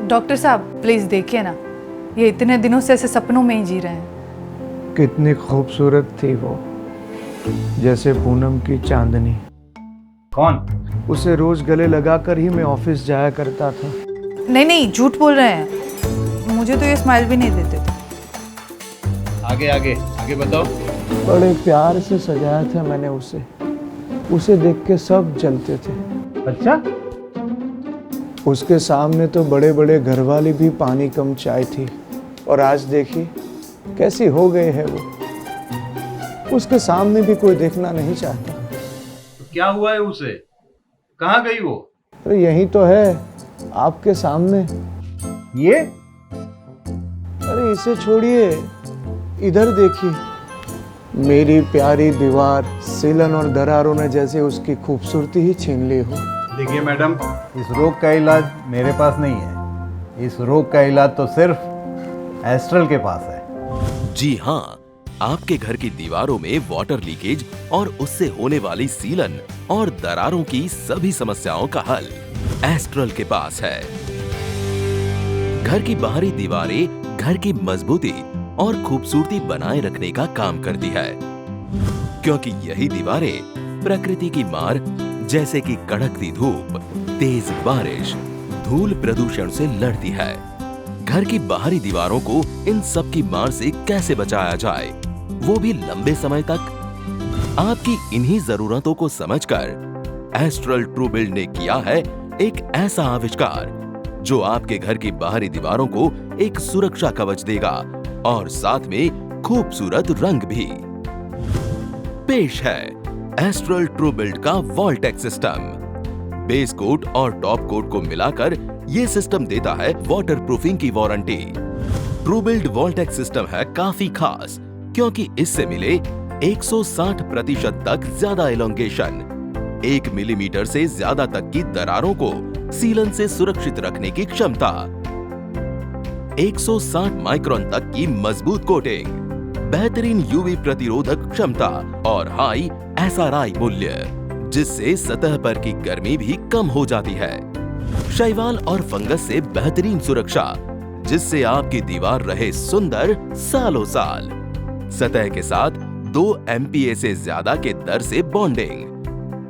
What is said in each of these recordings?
Doctor साहब please देखिए ना, ये इतने दिनों से ऐसे सपनों में ही जी रहे हैं। कितनी खूबसूरत थी वो, जैसे पूनम की चांदनी। कौन? उसे रोज गले लगाकर ही मैं ऑफिस जाया करता था। नहीं नहीं, झूठ बोल रहे हैं, मुझे तो ये स्माइल भी नहीं देते थे। आगे आगे आगे बताओ। बड़े प्यार से सजाया था मैंने उसे देख के सब जलते थे। अच्छा, उसके सामने तो बड़े बड़े घरवाले भी पानी कम चाय थी, और आज देखिए कैसी हो गई है वो। उसके सामने भी कोई देखना नहीं चाहता। तो क्या हुआ है उसे? कहाँ गई वो? अरे यही तो है, आपके सामने। ये? अरे इसे छोड़िए, इधर देखिए। मेरी प्यारी दीवार, सीलन और दरारों ने जैसे उसकी खूबसूरती ही छीन ली हो। देखिए मैडम, इस रोग का इलाज मेरे पास नहीं है। इस रोग का इलाज तो सिर्फ एस्ट्रल के पास है। जी हाँ, आपके घर की दीवारों में वाटर लीकेज और उससे होने वाली सीलन और दरारों की सभी समस्याओं का हल एस्ट्रल के पास है। घर की बाहरी दीवारें घर की मजबूती और खूबसूरती बनाए रखने का काम करती है, क्योंकि यही दीवारें प्रकृति की मार जैसे कि कड़कती धूप, तेज बारिश, धूल प्रदूषण से लड़ती है। घर की बाहरी दीवारों को इन सब की मार से कैसे बचाया जाए, वो भी लंबे समय तक? आपकी इन्हीं जरूरतों को समझकर एस्ट्रल ट्रू बिल्ड ने किया है एक ऐसा आविष्कार जो आपके घर की बाहरी दीवारों को एक सुरक्षा कवच देगा और साथ में खूबसूरत रंग भी। पेश है एस्ट्रल ट्रू बिल्ड का वॉल्टेक सिस्टम। बेस कोट और टॉप कोट को मिलाकर ये सिस्टम देता है वाटरप्रूफिंग की वारंटी। ट्रू बिल्ड वॉल्टेक सिस्टम है काफी खास, क्योंकि इससे मिले 160% तक ज्यादा एलोंगेशन, 1 मिलीमीटर से ज्यादा तक की दरारों को सीलन से सुरक्षित रखने की क्षमता, 160 माइक्रोन तक की मजबूत कोटिंग, बेहतरीन यूवी प्रतिरोधक क्षमता और हाई एसआरआई मूल्य, जिससे सतह पर की गर्मी भी कम हो जाती है। शैवाल और फंगस से बेहतरीन सुरक्षा, जिससे आपकी दीवार रहे सुंदर सालों साल। सतह के साथ 2 MPa से ज्यादा के दर से बॉन्डिंग,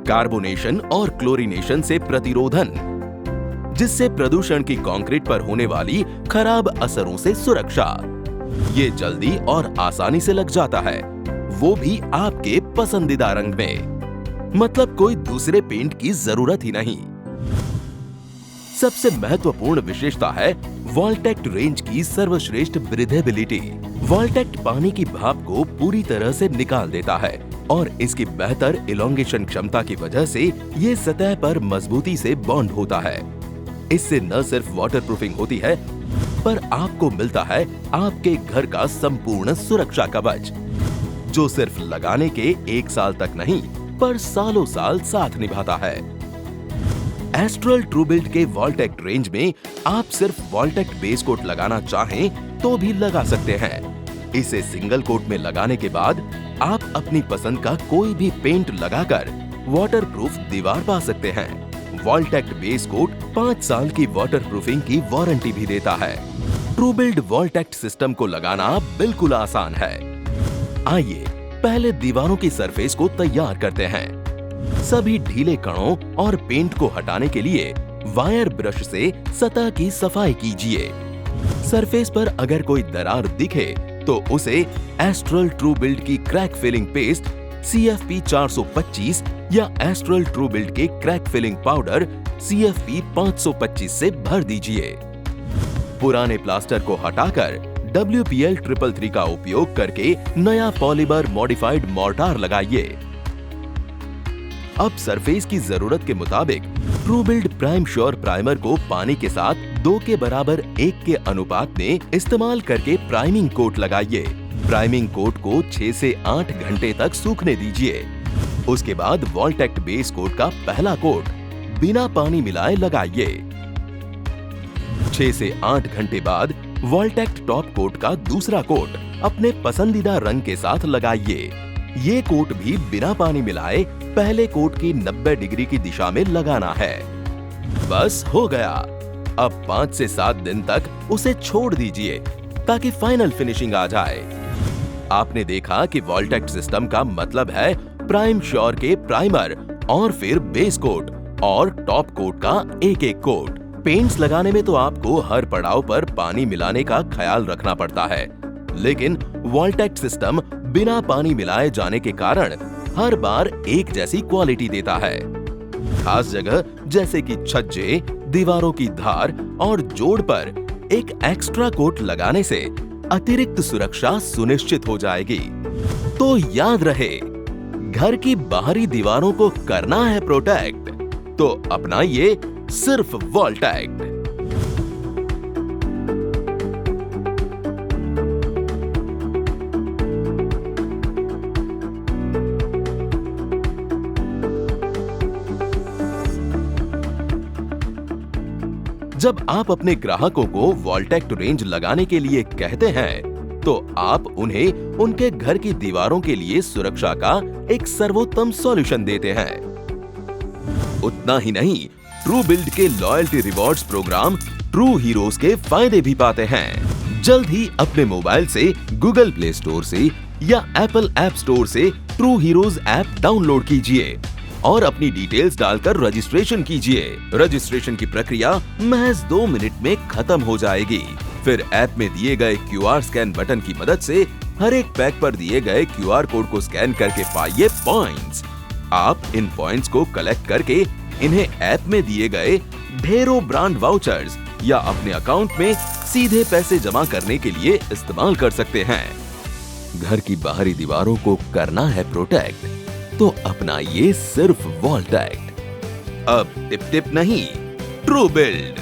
कार्बोनेशन और क्लोरीनेशन से प्रतिरोधन, जिससे प्रदूषण की कंक्रीट पर होने वाली खराब असरों से सुरक्षा। ये जल्दी और आसानी से लग जाता है, वो भी आपके पसंदीदा रंग में। मतलब कोई दूसरे पेंट की जरूरत ही नहीं। सबसे महत्वपूर्ण विशेषता है वॉल्टेक्ट रेंज की सर्वश्रेष्ठ ब्रीथेबिलिटी। वॉल्टेक्ट पानी की भाप को पूरी तरह से निकाल देता है और इसकी बेहतर इलोंगेशन क्षमता की वजह से ये सतह पर मजबूती से बॉन्ड होता है। इससे न सिर्फ वाटरप्रूफिंग होती है, पर आपको मिलता है आपके घर का संपूर्ण सुरक्षा कवच, जो सिर्फ लगाने के 1 साल तक नहीं, पर सालों साल साथ निभाता है। एस्ट्रल ट्रू बिल्ड के वॉल्टेक्ट रेंज में आप सिर्फ वॉल्टेक्ट बेस कोट लगाना चाहें तो भी लगा सकते हैं। इसे सिंगल कोट में लगाने के बाद आप अपनी पसंद का कोई भी पेंट लगाकर वाटरप्रूफ दीवार पा सकते हैं। वॉल्टेक्ट बेस कोट 5 साल की वाटरप्रूफिंग की वारंटी भी देता है। ट्रू बिल्ड वॉल्टेक्ट सिस्टम को लगाना बिल्कुल आसान है। आइए पहले दीवारों की सरफेस को तैयार करते हैं। सभी ढीले कणों और पेंट को हटाने के लिए वायर ब्रश से सतह की सफाई कीजिए। सरफेस पर अगर कोई दरार दिखे तो उसे एस्ट्रल ट्रू बिल्ड की क्रैक फिलिंग पेस्ट CFP 425 या एस्ट्रल ट्रू बिल्ड के क्रैक फिलिंग पाउडर CFP 525 से भर दीजिए। पुराने प्लास्टर को हटाकर WPL 333 का उपयोग करके नया पॉलीमर मॉडिफाइड मोर्टार लगाइए। अब सरफेस की जरूरत के मुताबिक true build prime sure primer को पानी के साथ 2 के बराबर 1 के अनुपात में इस्तेमाल करके प्राइमिंग कोट लगाइए। प्राइमिंग कोट को 6 से 8 घंटे तक सूखने दीजिए। उसके बाद वॉल्टेक्ट बेस कोट का पहला कोट बिना पानी मिलाए लगाइए। 6 से 8 घंटे बाद वॉल्टेक्ट टॉप कोट का दूसरा कोट अपने पसंदीदा रंग के साथ लगाइए। ये कोट भी बिना पानी मिलाए पहले कोट की 90 डिग्री की दिशा में लगाना है। बस हो गया, अब 5 से 7 दिन तक उसे छोड़ दीजिए ताकि फाइनल फिनिशिंग आ जाए। आपने देखा कि वॉल्टेक्ट सिस्टम का मतलब है प्राइम श्योर के प्राइमर और फिर बेस कोट और टॉप कोट का एक एक कोट। पेंट्स लगाने में तो आपको हर पड़ाव पर पानी मिलाने का ख्याल रखना पड़ता है, लेकिन वॉल्टेक्ट सिस्टम बिना पानी मिलाए जाने के कारण हर बार एक जैसी क्वालिटी देता है। खास जगह जैसे कि छज्जे, दीवारों की धार और जोड़ पर एक एक्स्ट्रा कोट लगाने से अतिरिक्त सुरक्षा सुनिश्चित हो जाएगी। तो याद रहे, घर की बाहरी दीवारों को करना है प्रोटेक्ट, तो अपनाइए सिर्फ वॉल्टेक्ट। जब आप अपने ग्राहकों को वॉल्टेक्ट रेंज लगाने के लिए कहते हैं, तो आप उन्हें उनके घर की दीवारों के लिए सुरक्षा का एक सर्वोत्तम सॉल्यूशन देते हैं। उतना ही नहीं, ट्रू बिल्ड के loyalty rewards program true heroes के फायदे भी पाते हैं। जल्द ही अपने मोबाइल से गूगल प्ले स्टोर से या एप्पल ऐप स्टोर से ट्रू हीरोज ऐप डाउनलोड कीजिए और अपनी डिटेल्स डालकर रजिस्ट्रेशन कीजिए। रजिस्ट्रेशन की प्रक्रिया महज 2 मिनट में खत्म हो जाएगी। फिर ऐप में दिए गए QR स्कैन बटन की मदद से हर एक पैक पर दिए गए QR कोड को स्कैन करके पाइए पॉइंट्स। आप इन पॉइंट्स को कलेक्ट करके इन्हें ऐप में दिए गए ढेरों ब्रांड वाउचर्स या अपने अकाउंट में सीधे पैसे जमा करने के लिए इस्तेमाल कर सकते हैं। घर की बाहरी दीवारों को करना है प्रोटेक्ट, तो अपनाइए सिर्फ वॉल्टेक्ट। अब टिप टिप नहीं, ट्रू बिल्ड।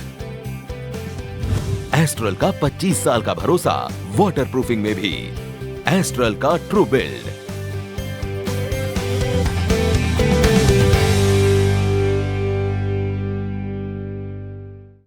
एस्ट्रल का 25 साल का भरोसा वाटरप्रूफिंग में भी। एस्ट्रल का ट्रू बिल्ड।